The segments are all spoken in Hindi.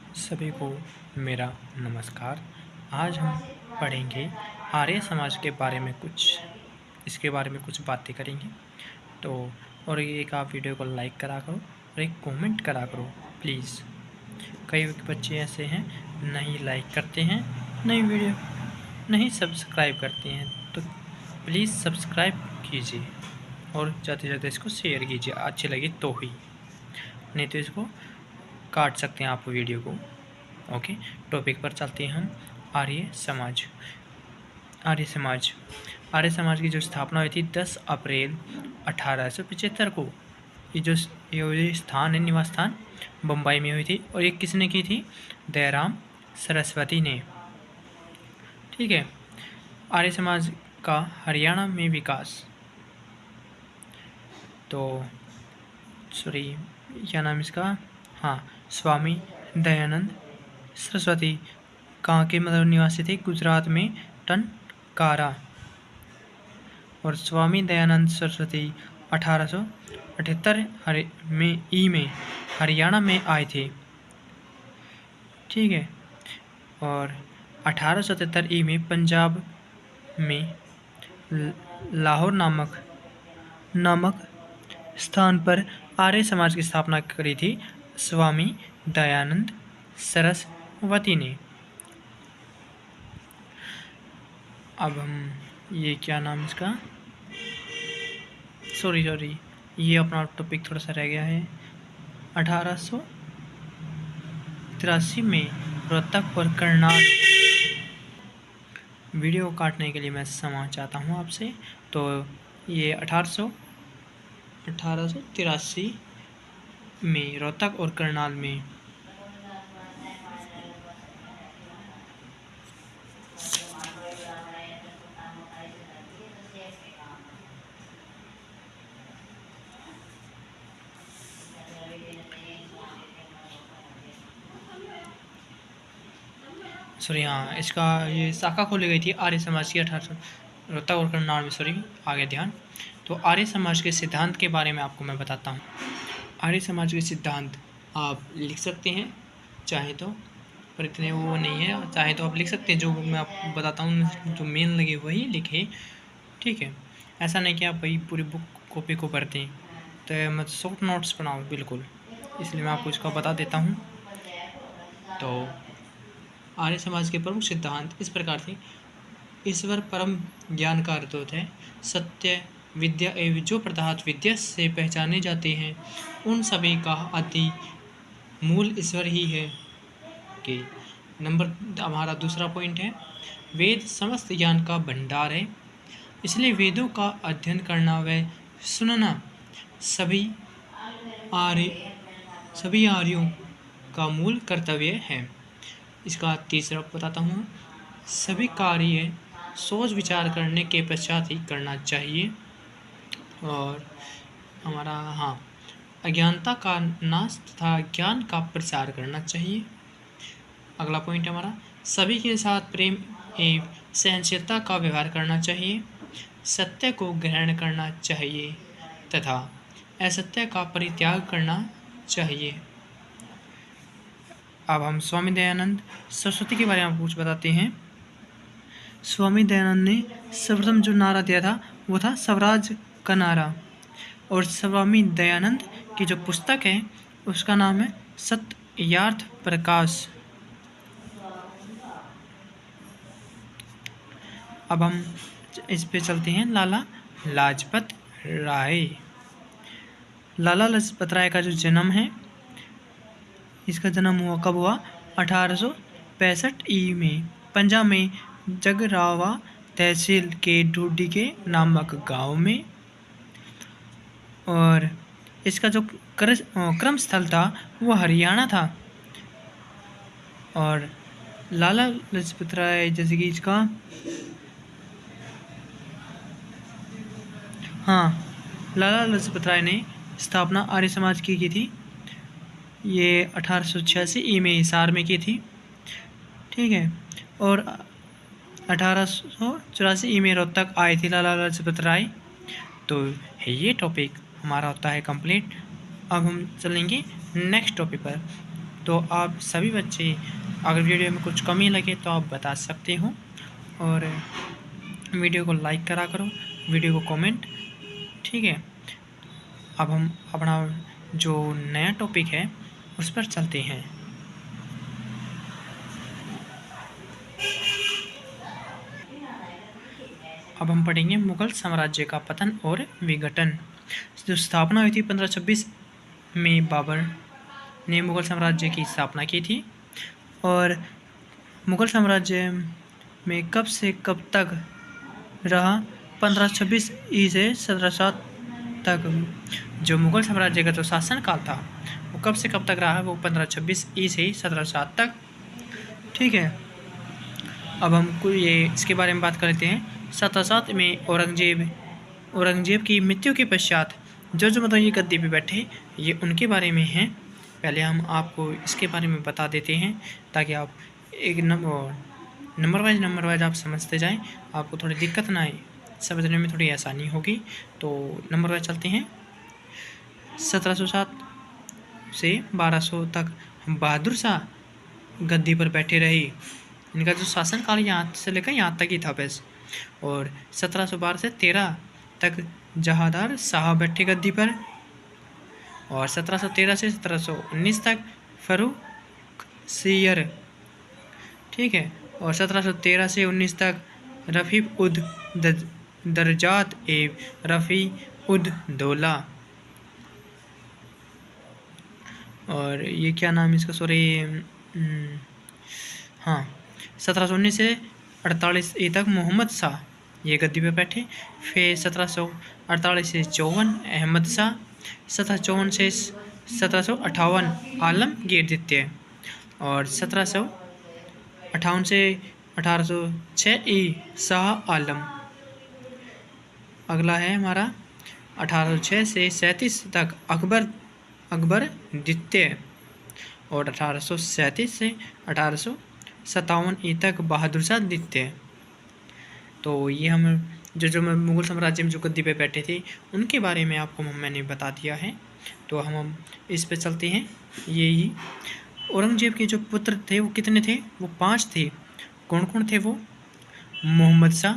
सभी को मेरा नमस्कार। आज हम पढ़ेंगे आर्य समाज के बारे में इसके बारे में कुछ बातें करेंगे। तो और एक आप वीडियो को लाइक करा करो और एक कमेंट करा करो प्लीज़। कई बच्चे ऐसे हैं नहीं लाइक करते हैं, नहीं सब्सक्राइब करते हैं, तो प्लीज़ सब्सक्राइब कीजिए और ज़्यादा से ज़्यादा इसको शेयर कीजिए, अच्छी लगे तो ही, नहीं तो इसको काट सकते हैं आप वीडियो को। ओके, टॉपिक पर चलते हैं हम। आर्य समाज। आर्य समाज की जो स्थापना हुई थी 10 अप्रैल 1875 को। ये स्थान है, निवास स्थान बम्बई में हुई थी। और ये किसने की थी? दयाराम सरस्वती ने। ठीक है। आर्य समाज का हरियाणा में विकास, तो सॉरी क्या नाम इसका, हाँ, स्वामी दयानंद सरस्वती कहाँ के मतलब निवासी थे? गुजरात में टनकारा। और स्वामी दयानंद सरस्वती 1878 में हरियाणा में आए थे। ठीक है। और 1877 में पंजाब में लाहौर नामक स्थान पर आर्य समाज की स्थापना करी थी स्वामी दयानंद सरस्वती ने। अब हम ये क्या नाम इसका, सॉरी ये अपना टॉपिक थोड़ा सा रह गया है। 1883 में रोहतक और करनाल। वीडियो काटने के लिए मैं क्षमा चाहता हूँ आपसे। तो ये 1883 में रोहतक और करनाल में हाँ, इसका ये शाखा खोली गई थी आर्य समाज की 1800 रोहतक और करनाल में। आगे ध्यान। तो आर्य समाज के सिद्धांत के बारे में आपको मैं बताता हूँ। आर्य समाज के सिद्धांत आप लिख सकते हैं चाहे तो, पर इतने वो नहीं है, चाहे तो आप लिख सकते हैं। जो मैं आपको बताता हूँ, जो मेन लगे वही लिखे। ठीक है। ऐसा नहीं कि आप वही पूरी बुक कॉपी को पढ़ते हैं, तो मैं शॉर्ट नोट्स बनाऊँ बिल्कुल, इसलिए मैं आपको इसका बता देता हूँ। तो आर्य समाज के प्रमुख सिद्धांत इस प्रकार थे। ईश्वर परम ज्ञान का अर्थ होता है। सत्य, विद्या एवं जो पदार्थ विद्या से पहचाने जाते हैं उन सभी का आदि मूल ईश्वर ही है। कि हमारा दूसरा पॉइंट है, वेद समस्त ज्ञान का भंडार है, इसलिए वेदों का अध्ययन करना व सुनना सभी आर्यों का मूल कर्तव्य है। इसका तीसरा बताता हूँ, सभी कार्य सोच विचार करने के पश्चात ही करना चाहिए। और हमारा अज्ञानता का नाश तथा ज्ञान का प्रसार करना चाहिए। अगला पॉइंट हमारा, सभी के साथ प्रेम एवं सहनशीलता का व्यवहार करना चाहिए, सत्य को ग्रहण करना चाहिए तथा असत्य का परित्याग करना चाहिए। अब हम स्वामी दयानंद सरस्वती के बारे में आपको कुछ बताते हैं। स्वामी दयानंद ने सर्वप्रथम जो नारा दिया था वो था स्वराज का नारा। और स्वामी दयानंद की जो पुस्तक है उसका नाम है सत्यार्थ प्रकाश। अब हम इस पे चलते हैं, लाला लाजपत राय। लाला लाजपत राय का जो जन्म है, इसका जन्म हुआ कब हुआ? 1865 में पंजाब में जगरावा तहसील के ढूडी के नामक गांव में। और इसका जो क्रम स्थल था वो हरियाणा था। और लाला लाजपत राय जैसे कि इसका लाला लाजपत राय ने स्थापना आर्य समाज की थी। ये 1886 में हिसार में की थी। ठीक है। और 1884 में रोहतक आए थे लाला लाजपत राय। तो ये टॉपिक हमारा होता है कंप्लीट। अब हम चलेंगे नेक्स्ट टॉपिक पर। तो आप सभी बच्चे अगर वीडियो में कुछ कमी लगे तो आप बता सकते हो, और वीडियो को लाइक करा करो, वीडियो को कमेंट। ठीक है, अब हम अपना जो नया टॉपिक है उस पर चलते हैं। अब हम पढ़ेंगे मुगल साम्राज्य का पतन और विघटन। जो स्थापना हुई थी 1526 में बाबर ने मुगल साम्राज्य की स्थापना की थी। और मुगल साम्राज्य में कब से कब तक रहा? 1526 ई से 1707 तक। जो मुगल साम्राज्य का जो शासन काल था वो कब से कब तक रहा? वो 1526 ई से 1707 तक। ठीक है, अब हम ये इसके बारे में बात कर लेते हैं। 1707 में औरंगजेब की मृत्यु के पश्चात जो मतलब ये गद्दी पे बैठे, ये उनके बारे में हैं। पहले हम आपको इसके बारे में बता देते हैं ताकि आप एक नंबर वाइज आप समझते जाएं, आपको थोड़ी दिक्कत ना आए, समझने में थोड़ी आसानी होगी। तो नंबर वाइज चलते हैं। 1707 से 1200 तक बहादुर शाह गद्दी पर बैठे रहे। इनका जो शासनकाल यहाँ से लेकर यहाँ तक ही था बस। और 1712 से 13 तक जहांदार शाह बैठे गद्दी पर। और 1713 से 1719 तक फर्रुख सियर। ठीक है, और 1713 से 19 तक रफ़ी उद दरजात एवं रफ़ी उद दौला। और ये क्या नाम इसका, सॉरी, हाँ, 1719 से 48 ई तक मोहम्मद शाह ये गद्दी पर बैठे। फिर 1748 से 54 अहमद शाह, 1754 से 1758 आलमगीर द्वितीय, और 1758 से 1806 ई शाह आलम। अगला है हमारा 1806 से 37 तक अकबर द्वितीय, और 1837 से 1857 ई तक बहादुर शाह द्वितीय। तो ये हम जो मुगल साम्राज्य में जो गद्दी पे बैठे थे उनके बारे में आपको मैंने बता दिया है। तो हम इस पे चलते हैं। यही औरंगजेब के जो पुत्र थे वो कितने थे? वो 5 थे। कौन कौन थे वो? मोहम्मद शाह,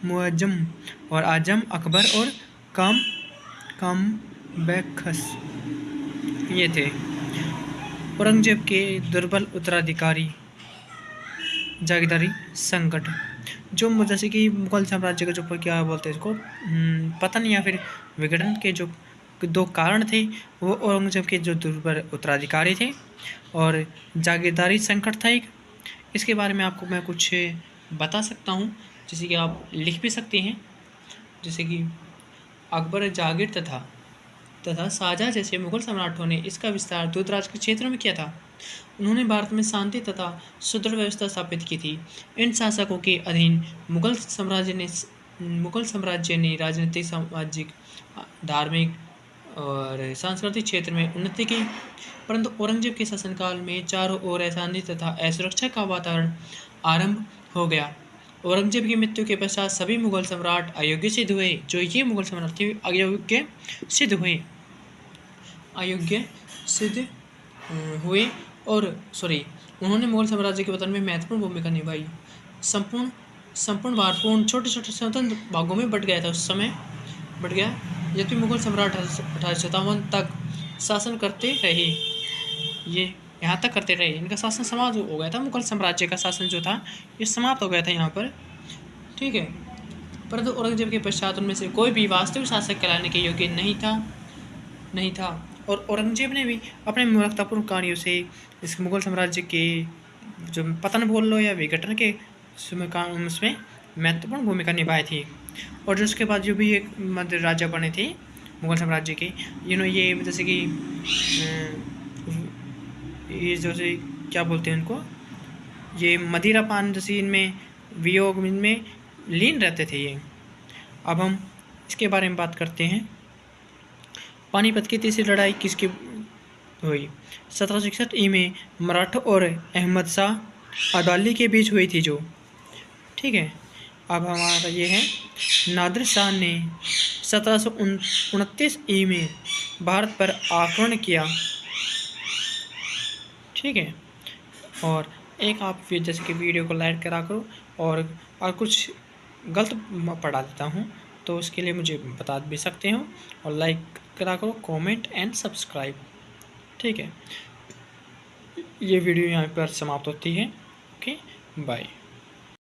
मुअज्जम और आजम, अकबर और कामबख्श, ये थे औरंगजेब के दुर्बल उत्तराधिकारी। जागीरदारी संकट, जो जैसे कि मुगल साम्राज्य का जो क्या बोलते हैं इसको, पतन या फिर विघटन के जो 2 कारण थे, वो औरंगजेब के जो दुर्बल उत्तराधिकारी थे और जागीरदारी संकट था एक। इसके बारे में आपको मैं कुछ बता सकता हूँ, जैसे कि आप लिख भी सकते हैं। जैसे कि अकबर, जागीर तथा शाहजहाँ जैसे मुगल सम्राटों ने इसका विस्तार दूरदराज के क्षेत्रों में किया था। उन्होंने भारत में शांति तथा सुदृढ़ व्यवस्था स्थापित की थी। इन शासकों के अधीन मुगल साम्राज्य ने राजनीतिक, सामाजिक, धार्मिक और सांस्कृतिक क्षेत्र में उन्नति की। परंतु औरंगजेब के शासनकाल में चारों ओर अशांति तथा असुरक्षा का वातावरण आरंभ हो गया। औरंगजेब की मृत्यु के पश्चात सभी मुगल सम्राट अयोग्य सिद्ध हुए। जो ये मुगल सम्राट थे अयोग्य सिद्ध हुए और उन्होंने मुगल साम्राज्य के पतन में महत्वपूर्ण भूमिका निभाई। संपूर्ण भारतपूर्ण छोटे छोटे स्वतंत्र भागों में बट गया था उस समय, बट गया, जबकि मुगल सम्राट 1857 तक शासन करते रहे। ये यहाँ तक करते रहे, इनका शासन समाप्त हो गया था। मुगल साम्राज्य का शासन जो था ये समाप्त हो गया था यहाँ पर। ठीक है, परंतु औरंगजेब के पश्चात उनमें से कोई भी वास्तविक शासक कहलाने के योग्य नहीं था। और औरंगजेब ने भी अपने मूर्खतापूर्ण कार्यों से इस मुगल साम्राज्य के जो पतन बोल लो या विघटन के उसमें महत्वपूर्ण भूमिका निभाई थी। और जो उसके बाद जो भी एक मध्य राजा बने थे मुगल साम्राज्य के, ये जैसे कि ये जैसे क्या बोलते हैं उनको, ये मदिरा पान जैसे इनमें वियोग इनमें लीन रहते थे ये। अब हम इसके बारे में बात करते हैं। पानीपत की तीसरी लड़ाई किसकी हुई? 1761 ई में मराठा और अहमद शाह अब्दाली के बीच हुई थी जो। ठीक है, अब हमारा ये है नादिर शाह ने 1729 ई में भारत पर आक्रमण किया। ठीक है। और एक आप फिर जैसे कि वीडियो को लाइक करा करो, और कुछ गलत पढ़ा देता हूँ तो उसके लिए मुझे बता भी सकते हो, और लाइक करा करो, कमेंट एंड सब्सक्राइब। ठीक है, ये वीडियो यहाँ पर समाप्त होती है। Okay, bye.